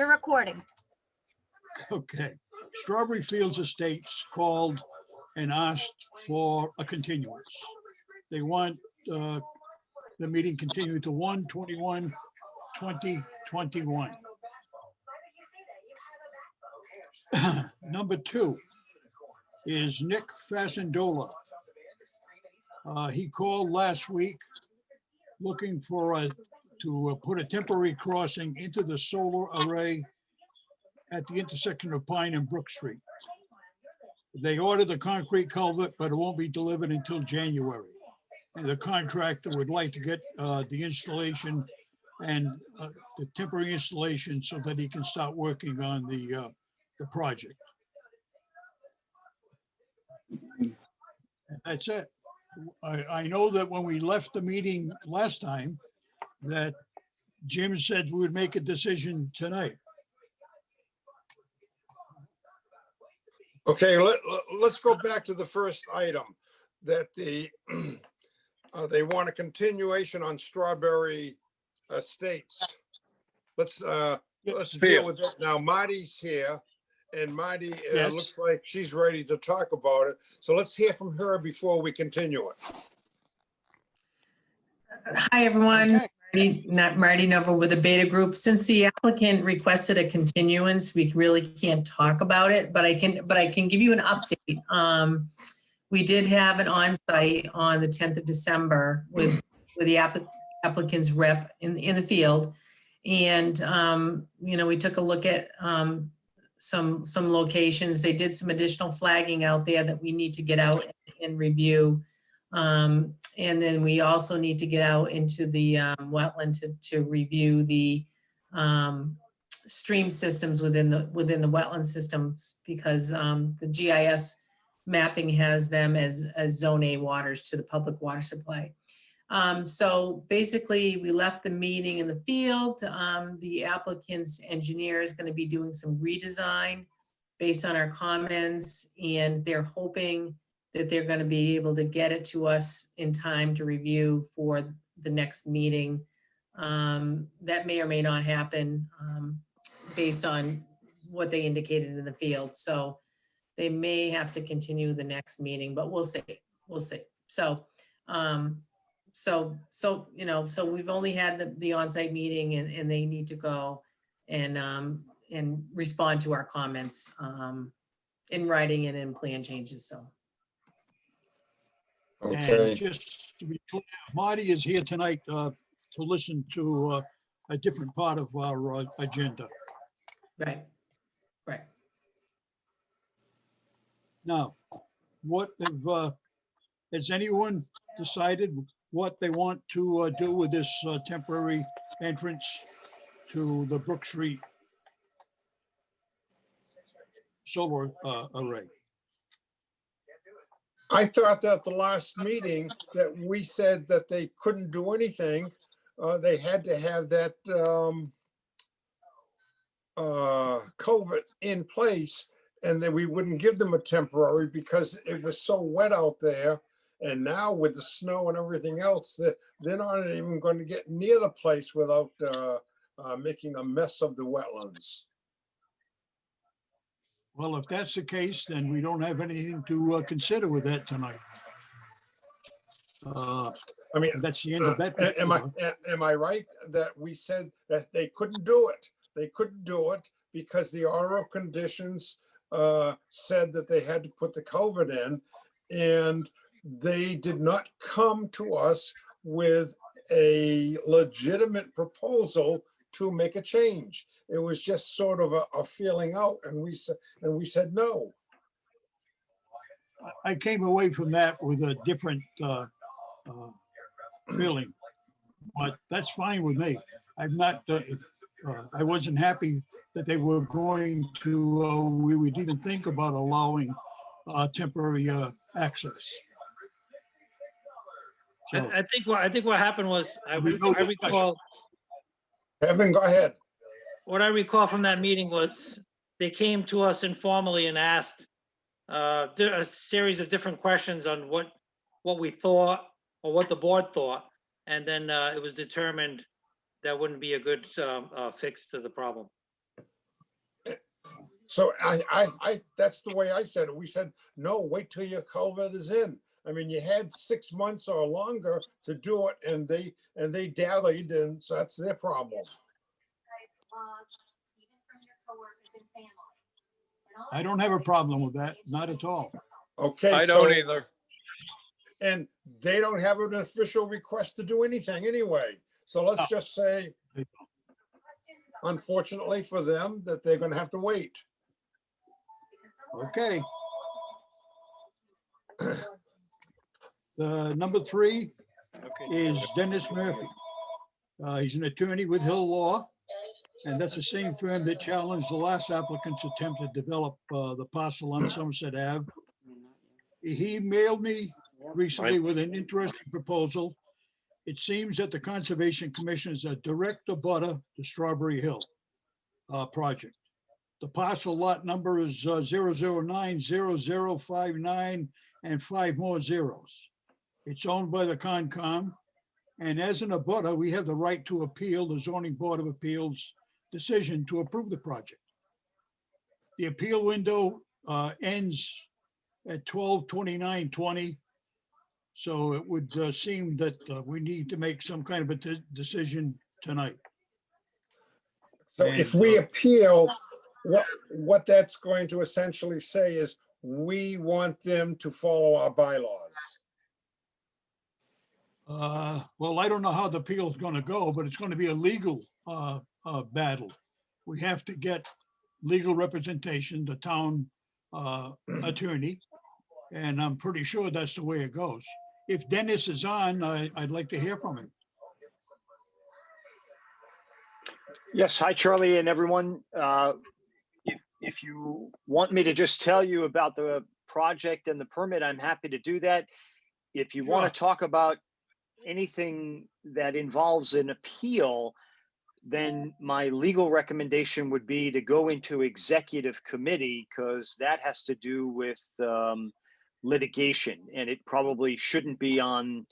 You're recording. Okay. Strawberry Fields Estates called and asked for a continuance. They want the meeting continued to 1/21/2021. Number 2 is Nick Fasandola. He called last week looking for to put a temporary crossing into the solar array at the intersection of Pine and Brook Street. They ordered the concrete culvert, but it won't be delivered until January. And the contractor would like to get the installation and the temporary installation so that he can start working on the project. And that's it. I know that when we left the meeting last time, that Jim said we would make a decision tonight. Okay, let's go back to the first item, that they want a continuation on Strawberry Estates. Let's deal with it now. Marty's here, and Marty Yes. looks like she's ready to talk about it. So let's hear from her before we continue it. Hi, everyone. Okay. Marta Nover with the Beta Group. Since the applicant requested a continuance, we really can't talk about it, but I can give you an update. We did have an on-site on the 10th of December with the applicant's rep in the field. And, we took a look at some locations. They did some additional flagging out there that we need to get out and review. And then we also need to get out into the wetland to review the stream systems within the wetland systems, because the GIS mapping has them as zone A waters to the public water supply. So basically, we left the meeting in the field. The applicant's engineer is going to be doing some redesign based on our comments, and they're hoping that they're going to be able to get it to us in time to review for the next meeting. That may or may not happen based on what they indicated in the field. So they may have to continue the next meeting, but we'll see. We'll see. So we've only had the on-site meeting, and they need to go and respond to our comments in writing and in plan changes. So. Okay. And just to be clear, Marty is here tonight to listen to a different part of our agenda. Right. Now, what has anyone decided what they want to do with this temporary entrance to the Brook Street solar array? I thought that the last meeting that we said that they couldn't do anything. They had to have that culvert in place, and that we wouldn't give them a temporary because it was so wet out there. And now with the snow and everything else, they're not even going to get near the place without making a mess of the wetlands. Well, if that's the case, then we don't have anything to consider with that tonight. I mean, that's the end of that. Am I right that we said that they couldn't do it? They couldn't do it because the order of conditions said that they had to put the culvert in, and they did not come to us with a legitimate proposal to make a change. It was just sort of a feeling out, and we said no. I came away from that with a different feeling, but that's fine with me. I'm not. I wasn't happy that they were going to. We would even think about allowing temporary access. So, I think what happened was I recall. Evan, go ahead. What I recall from that meeting was they came to us informally and asked a series of different questions on what we thought or what the board thought, and then it was determined that wouldn't be a good fix to the problem. So that's the way I said it. We said, no, wait till your culvert is in. I mean, you had 6 months or longer to do it, and they dallied, and so that's their problem. I don't have a problem with that, not at all. Okay, I so, don't either. and they don't have an official request to do anything anyway. So let's just say, unfortunately for them, that they're gonna have to wait. Okay. The number 3 Okay. is Dennis Murphy. He's an attorney with Hill Law, and that's the same firm that challenged the last applicant's attempt to develop the parcel on Somerset Ave. He mailed me recently with an interesting proposal. It seems that the Conservation Commission is a direct abutter to Strawberry Hill project. The parcel lot number is 0090059 and 5 more zeros. It's owned by the Concom, and as an abutter, we have the right to appeal the Zoning Board of Appeals decision to approve the project. The appeal window ends at 12/29/20. So it would seem that we need to make some kind of a decision tonight. So And, if we appeal, what that's going to essentially say is, we want them to follow our bylaws. Well, I don't know how the appeal is going to go, but it's going to be a legal battle. We have to get legal representation, the town attorney, and I'm pretty sure that's the way it goes. If Dennis is on, I'd like to hear from him. Yes, hi, Charlie and everyone. If you want me to just tell you about the project and the permit, I'm happy to do that. If you want to talk about anything that involves an appeal, then my legal recommendation would be to go into executive committee, because that has to do with litigation, and it probably shouldn't be on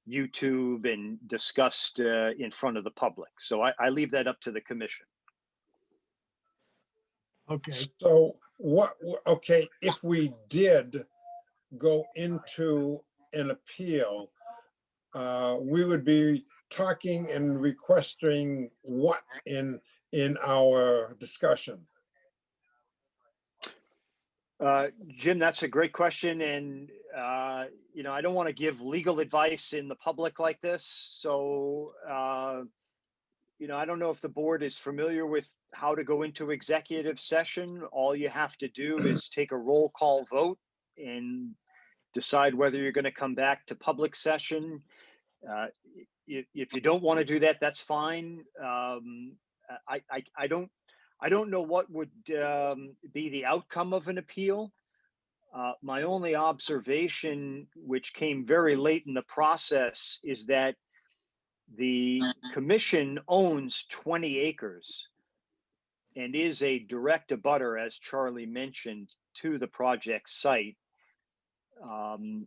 YouTube and discussed in front of the public. So I leave that up to the commission. Okay. So okay, if we did go into an appeal, we would be talking and requesting what in our discussion? Jim, that's a great question. And, I don't want to give legal advice in the public like this. So, I don't know if the board is familiar with how to go into executive session. All you have to do is take a roll call vote and decide whether you're going to come back to public session. If you don't want to do that, that's fine. I don't know what would be the outcome of an appeal. My only observation, which came very late in the process, is that the commission owns 20 acres and is a direct abutter, as Charlie mentioned, to the project site. And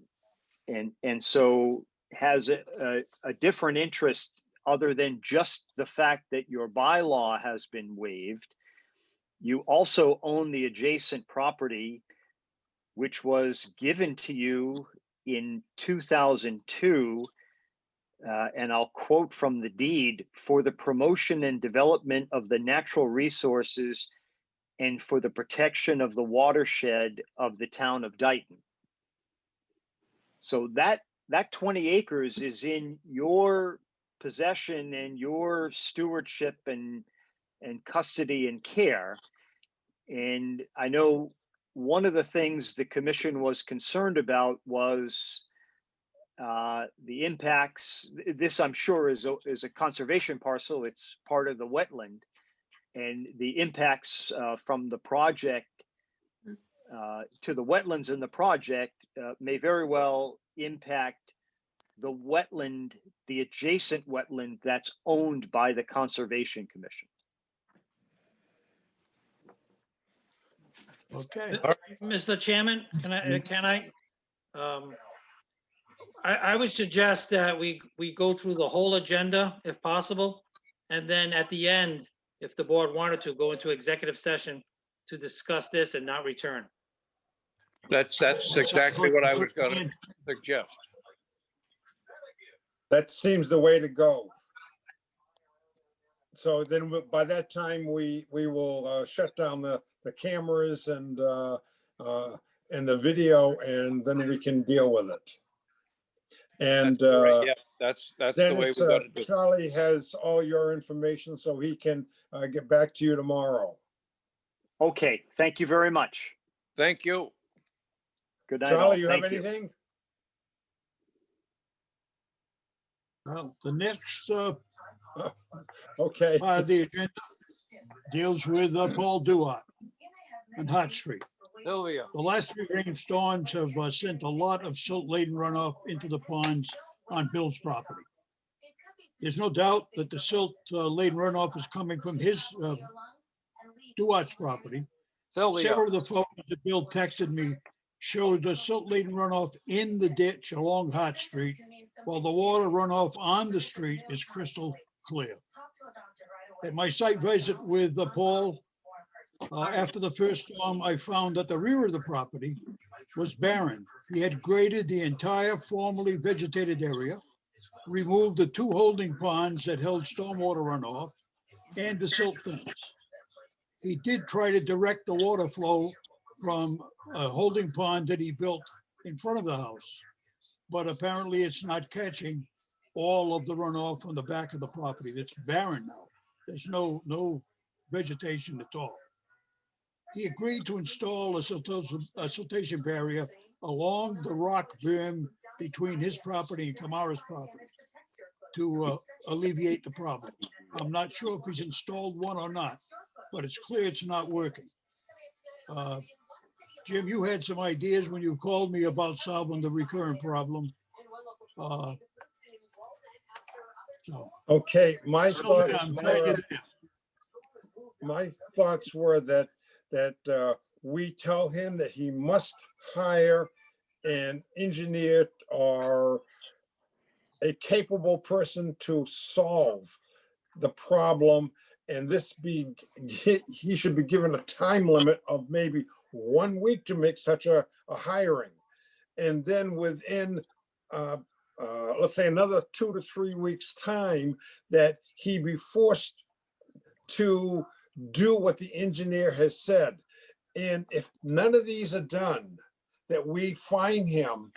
so has a different interest other than just the fact that your bylaw has been waived. You also own the adjacent property, which was given to you in 2002. And I'll quote from the deed: "For the promotion and development of the natural resources and for the protection of the watershed of the town of Dayton." So that 20 acres is in your possession and your stewardship and custody and care. And I know one of the things the commission was concerned about was the impacts. This, I'm sure, is a conservation parcel. It's part of the wetland, and the impacts from the project to the wetlands in the project may very well impact the wetland, the adjacent wetland that's owned by the Conservation Commission. Okay. Mr. Chairman, I would suggest that we go through the whole agenda if possible. And then at the end, if the board wanted to go into executive session to discuss this and not return. That's exactly what I was gonna suggest. That seems the way to go. So then by that time, we will shut down the cameras and the video, and then we can deal with it. And That's correct. Yeah, that's the way Dennis, we gotta do it. Charlie has all your information, so he can get back to you tomorrow. Okay, thank you very much. Thank you. Good night. all. Charlie, you have Thank anything? Well, the next Okay. part of the agenda deals with Paul Duart on Hart Street. Sylvia. The last 3 rainstorms have sent a lot of silt-laden runoff into the ponds on Bill's property. There's no doubt that the silt-laden runoff is coming from his Duart's property. Sylvia. Several of the photos that Bill texted me showed the silt-laden runoff in the ditch along Hart Street, while the water runoff on the street is crystal clear. At my site visit with Paul, after the first storm, I found that the rear of the property was barren. He had graded the entire formerly vegetated area, removed the 2 holding ponds that held stormwater runoff, and the silt fence. He did try to direct the water flow from a holding pond that he built in front of the house, but apparently it's not catching all of the runoff from the back of the property. It's barren now. There's no vegetation at all. He agreed to install a siltation barrier along the rock berm between his property and Kamara's property to alleviate the problem. I'm not sure if he's installed one or not, but it's clear it's not working. Jim, you had some ideas when you called me about solving the recurrent problem. Okay, my thoughts were that we tell him that he must hire an engineer or a capable person to solve the problem, and he should be given a time limit of maybe 1 week to make such a hiring. And then within let's say another 2 to 3 weeks time, that he be forced to do what the engineer has said. And if none of these are done, that we fine him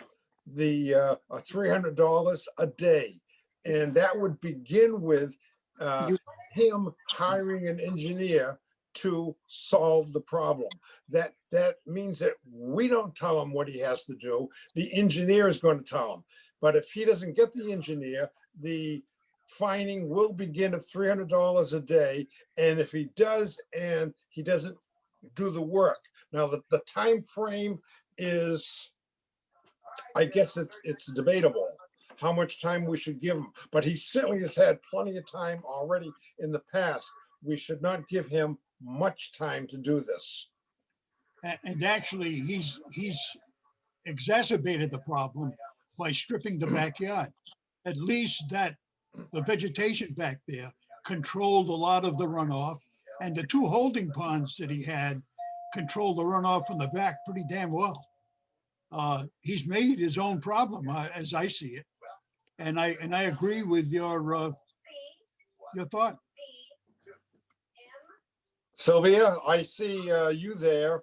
the $300 a day. And that would begin with him hiring an engineer to solve the problem. That means that we don't tell him what he has to do. The engineer is going to tell him. But if he doesn't get the engineer, the fining will begin at $300 a day. And if he does, and he doesn't do the work. Now, the time frame is, I guess it's debatable how much time we should give him. But he certainly has had plenty of time already in the past. We should not give him much time to do this. And actually, he's exacerbated the problem by stripping the backyard. At least that the vegetation back there controlled a lot of the runoff, and the 2 holding ponds that he had controlled the runoff from the back pretty damn well. He's made his own problem, as I see it, and I agree with your thought. Sylvia, I see you there.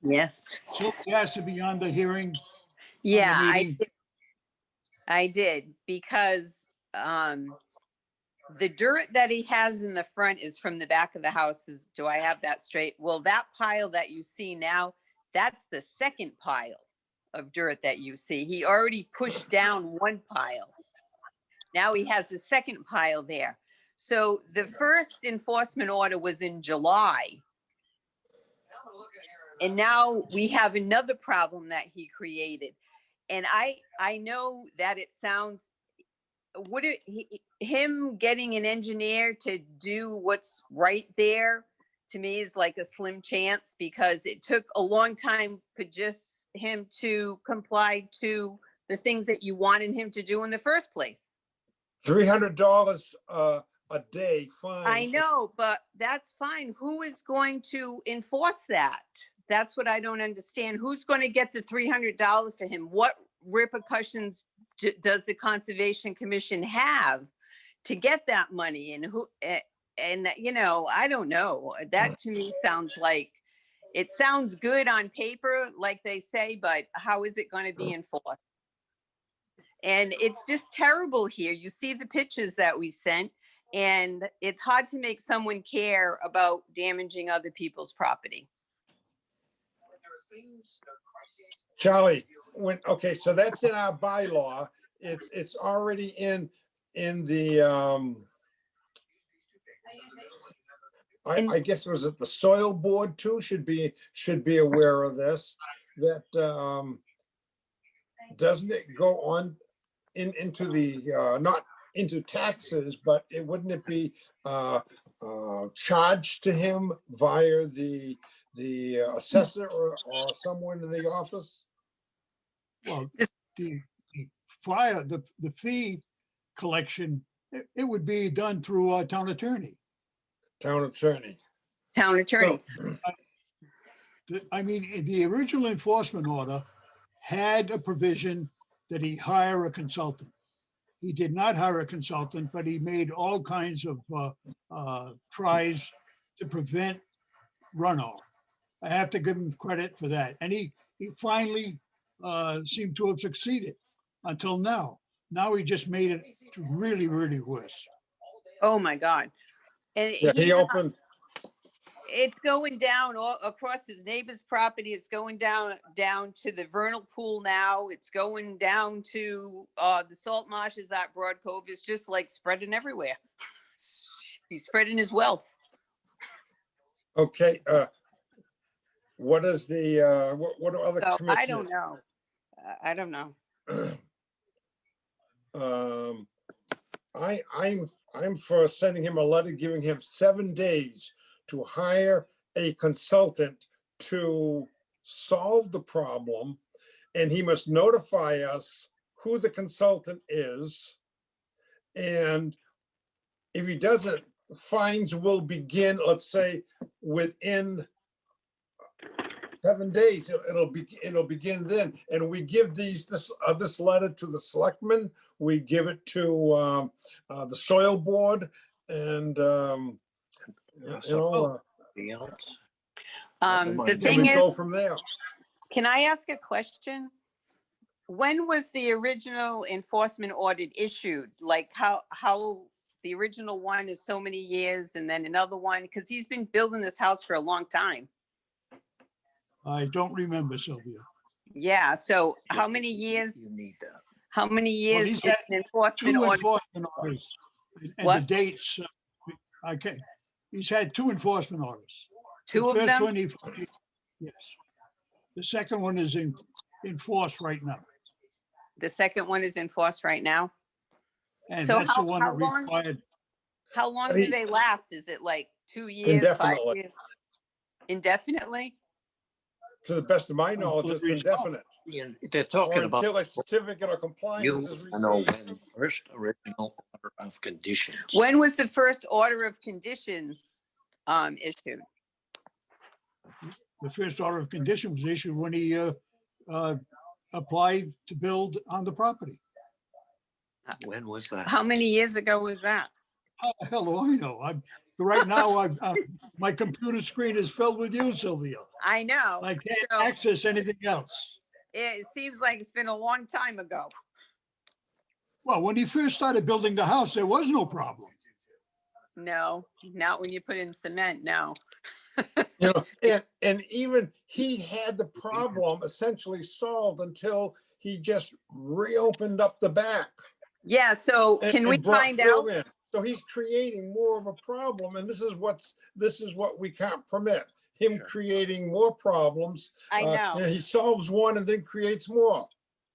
Yes. Sylvia has to be on the hearing. Yeah, meeting. I did because the dirt that he has in the front is from the back of the house. Do I have that straight? Well, that pile that you see now, that's the second pile of dirt that you see. He already pushed down 1 pile. Now he has the second pile there. So the first enforcement order was in July. And now we have another problem that he created. And I know that it sounds, him getting an engineer to do what's right there, to me is like a slim chance, because it took a long time for just him to comply to the things that you wanted him to do in the first place. $300 a a day fine. I know, but that's fine. Who is going to enforce that? That's what I don't understand. Who's going to get the $300 for him? What repercussions does the Conservation Commission have to get that money? And who, and you know, I don't know. That to me sounds like, it sounds good on paper, like they say, but how is it going to be enforced? And it's just terrible here. You see the pictures that we sent, and it's hard to make someone care about damaging other people's property. Charlie, okay, so that's in our bylaw. It's already in the, I guess, was it the soil board too, should be aware of this, that, doesn't it go on into the, not into taxes, but wouldn't it be, charged to him via the assessor or someone in the office? Well, the fee collection, it would be done through our town attorney. Town attorney. Town attorney. I mean, the original enforcement order had a provision that he hire a consultant. He did not hire a consultant, but he made all kinds of tries to prevent runoff. I have to give him credit for that. And he finally seemed to have succeeded until now. Now he just made it really, really worse. Oh, my God. And Yeah, he opened. It's going down all across his neighbor's property. It's going down to the vernal pool now. It's going down to the salt marshes at Broad Cove. It's just like spreading everywhere. He's spreading his wealth. Okay, what is the, what are other So commissioners? I don't know. I don't know. I'm for sending him a letter, giving him 7 days to hire a consultant to solve the problem. And he must notify us who the consultant is. And if he doesn't, fines will begin, let's say, within 7 days. It'll begin then. And we give this letter to the selectmen. We give it to the soil board, and The then thing we is, go from there. can I ask a question? When was the original enforcement order issued? Like how the original one is so many years and then another one, because he's been building this house for a long time. I don't remember, Sylvia. Yeah, so how many years? How many years he's did had an enforcement Two order? enforcement orders. And the What? dates, okay. He's had 2 enforcement orders. Two The of first them? one, yes. The second one is in force right now. The second one is in force right now. And So that's the one that how long- required, How long do they last? Is it like 2 years, 5 Indefinitely. years? Indefinitely? To the best of my knowledge, it's indefinite. They're Or talking about until a certificate of you compliance is know received. when first original order of conditions. When was the first order of conditions issued? the first order of condition was issued when he applied to build on the property. When was that? How many years ago was that? How the hell do I know? Right now, my computer screen is filled with you, Sylvia. I know. I can't So- access anything else. It seems like it's been a long time ago. Well, when he first started building the house, there was no problem. No, not when you put in cement, no. You know, and even he had the problem essentially solved until he just reopened up the back. Yeah, so and- can we and brought find fill out? in. So he's creating more of a problem, and this is what we can't permit. Him Sure. creating more problems. I know. You know, he solves one and then creates more.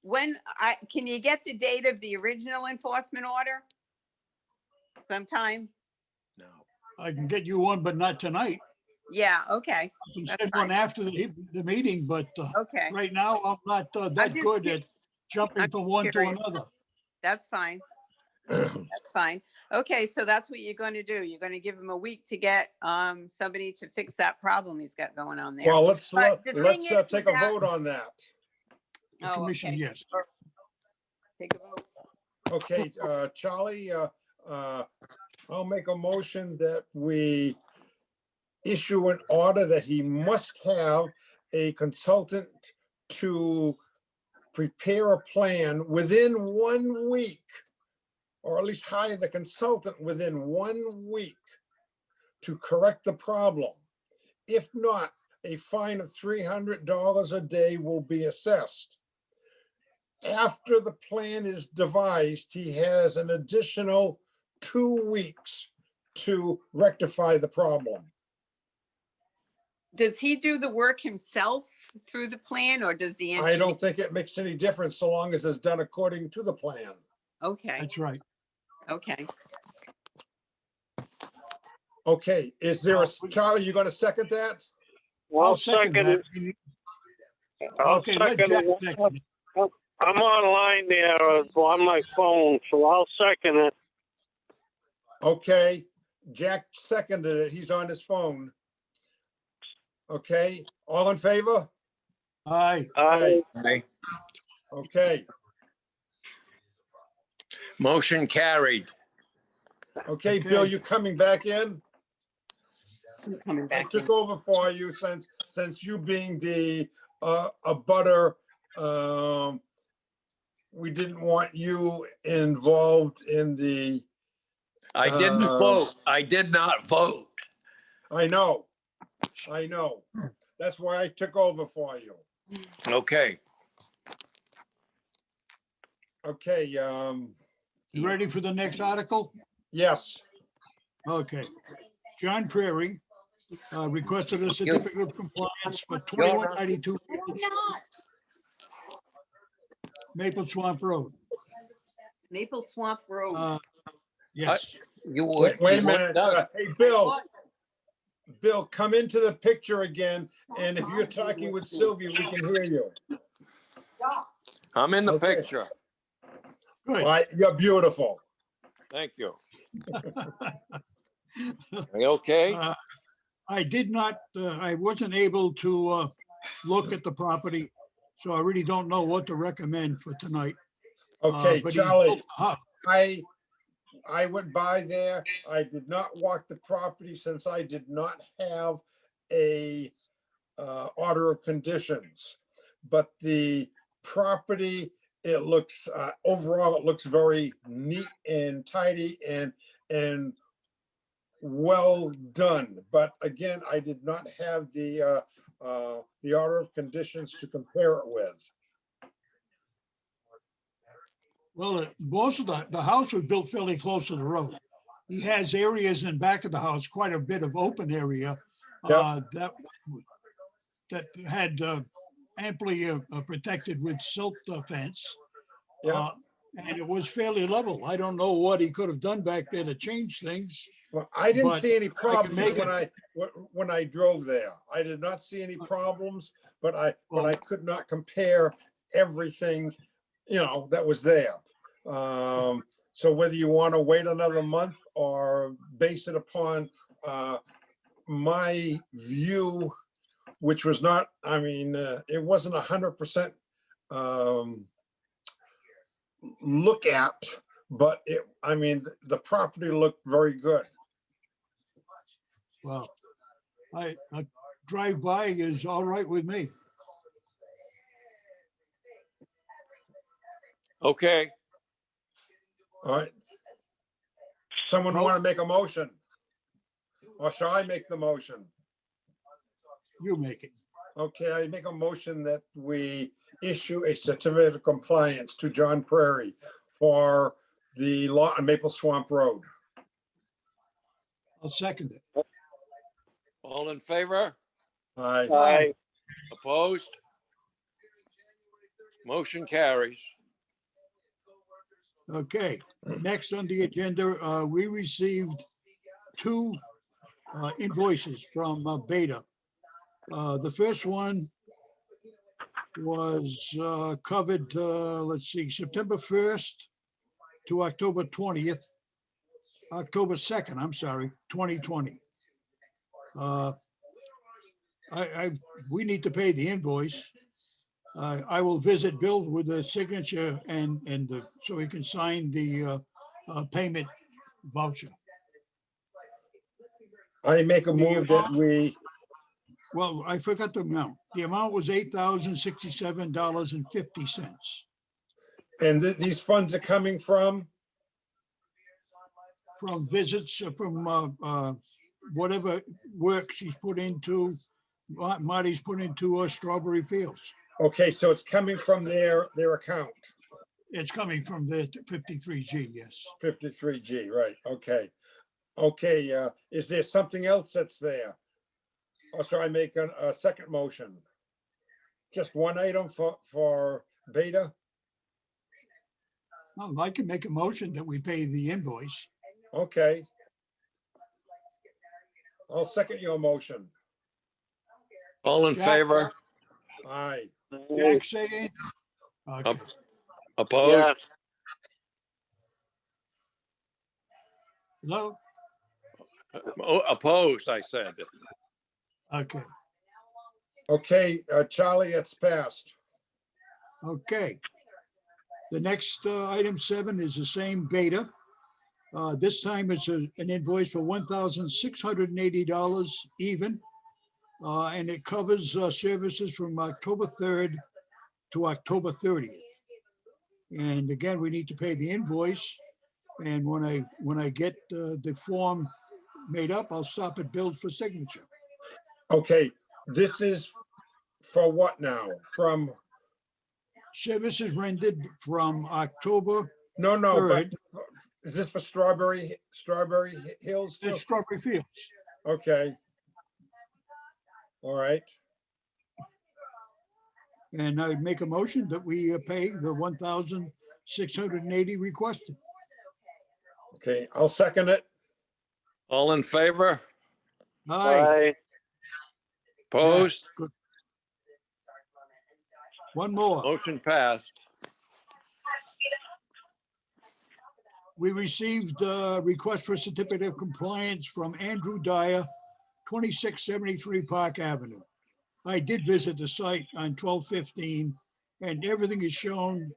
Can you get the date of the original enforcement order? Sometime? No. I can get you one, but not tonight. Yeah, okay, I can That's send one fine. after the meeting, but okay. right now, I'm not that just good cu- at jumping I'm from one to curious. another. That's fine. That's fine. Okay, so that's what you're going to do. You're going to give him a week to get somebody to fix that problem he's got going on there. Well, let's But the thing is take a that- vote on that. The Oh, commission, okay. yes. Take a vote. Okay, Charlie, I'll make a motion that we issue an order that he must have a consultant to prepare a plan within 1 week, or at least hire the consultant within 1 week to correct the problem. If not, a fine of $300 a day will be assessed. After the plan is devised, he has an additional 2 weeks to rectify the problem. Does he do the work himself through the plan or does the I engineer? don't think it makes any difference so long as it's done according to the plan. Okay, That's right. okay. Okay, is there a, Charlie, you gonna second that? I'll second that. I'll Okay, let second Jack it. second it. I'm online there on my phone, so I'll second it. Okay, Jack seconded it. He's on his phone. Okay, all in favor? Aye. I, Okay. Okay, Motion carried. okay, Okay. Bill, you coming back in? I'm coming I back in. took over for you since you being the abutter, we didn't want you involved in the, I didn't vote. I did not vote. I know. That's why I took over for you. Okay. Okay, You ready for the next article? yes, Okay. John Prairie requested a certificate of compliance for 2192 Maple Swamp Road. Maple Swamp Road. Yes, You would. wait a you would minute. not. Hey, Bill, come into the picture again, and if you're talking with Sylvia, we can hear you. I'm in the Okay. picture. good. All right, you're beautiful. Thank you. Are you okay? I did not, I wasn't able to look at the property, so I really don't know what to recommend for tonight. Okay, But he's Charlie, built a house. I went by there. I did not walk the property since I did not have a order of conditions. But the property, it looks, overall, it looks very neat and tidy and well done. But again, I did not have the order of conditions to compare it with. Well, most of the house was built fairly close to the road. He has areas in back of the house, quite a bit of open area that had amply protected with silt fence. Yeah. And it was fairly level. I don't know what he could have done back there to change things. Well, I didn't But see any problems make when I drove there. I did not see any problems, but I Well- could not compare everything, that was there. So whether you want to wait another month or base it upon my view, which was not, it wasn't 100% look at, but the property looked very good. Well, a drive by is all right with me. Okay. All right. Someone want to make a motion? Or shall I make the motion? You make it. Okay, I make a motion that we issue a certificate of compliance to John Prairie for the lot on Maple Swamp Road. I'll second it. All in favor? Aye. I, Opposed? Motion carries. Okay, next on the agenda, we received two invoices from Beta. The first one was covered, let's see, September 1st to October 20th. October 2nd, I'm sorry, 2020. We need to pay the invoice. I will visit Bill with the signature so he can sign the payment voucher. I make a move that we, Well, I forgot the amount. The amount was $8,067.50 and these funds are coming from, from visits from whatever work she's put into, Marty's put into Strawberry Fields. okay, so it's coming from their account, It's coming from the 53G, yes. 53G, right, okay. Okay, is there something else that's there? Or shall I make a second motion? Just one item for Beta? Well, I can make a motion that we pay the invoice. Okay. I'll second your motion. All in Jack? favor? Aye. Jack saying? Okay. Opposed? Hello? Oh, opposed, I said. Okay, Okay, Charlie, it's passed. okay. The next item 7 is the same Beta. This time it's an invoice for $1,680 even. And it covers services from October 3rd to October 30th. And again, we need to pay the invoice. And when I get the form made up, I'll stop at Bill for signature. Okay, this is for what now? From, Services rendered from October no, but 3rd is this for Strawberry Hills to too? Strawberry Fields. Okay. All right, And I make a motion that we pay the 1,680 requested. okay, I'll second it. All in favor? Aye. Opposed? Good. One more. Motion passed. We received a request for certificate of compliance from Andrew Dyer, 2673 Park Avenue. I did visit the site on 12/15, and everything is shown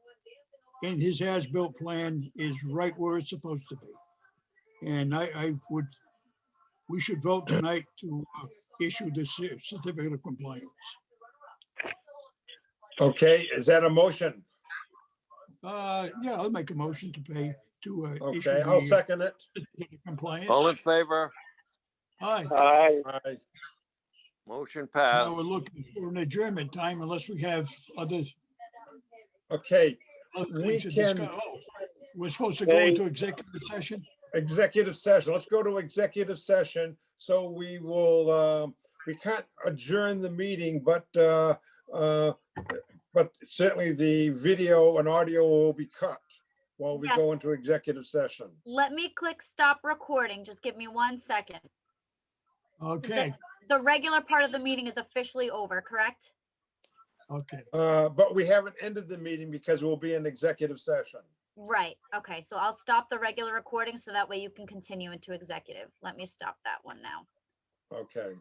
in his as-built plan is right where it's supposed to be. And we should vote tonight to issue the certificate of compliance. Okay, is that a motion? Yeah, I'll make a motion to pay, to issue Okay, I'll the second it. certificate of compliance. All in favor? Aye. Aye. Aye. Motion Now passed. we're looking for an adjournment time unless we have other Okay, other We things to can- discuss. Oh, we're supposed to go into executive session? executive session. Let's go to executive session. So we will, we can't adjourn the meeting, but certainly the video and audio will be cut while we Yes. go into executive session. Let me click stop recording. Just give me 1 second. Okay, The regular part of the meeting is officially over, correct? okay. But we haven't ended the meeting because we'll be in executive session. Right. Okay. So I'll stop the regular recording so that way you can continue into executive. Let me stop that one now. Okay.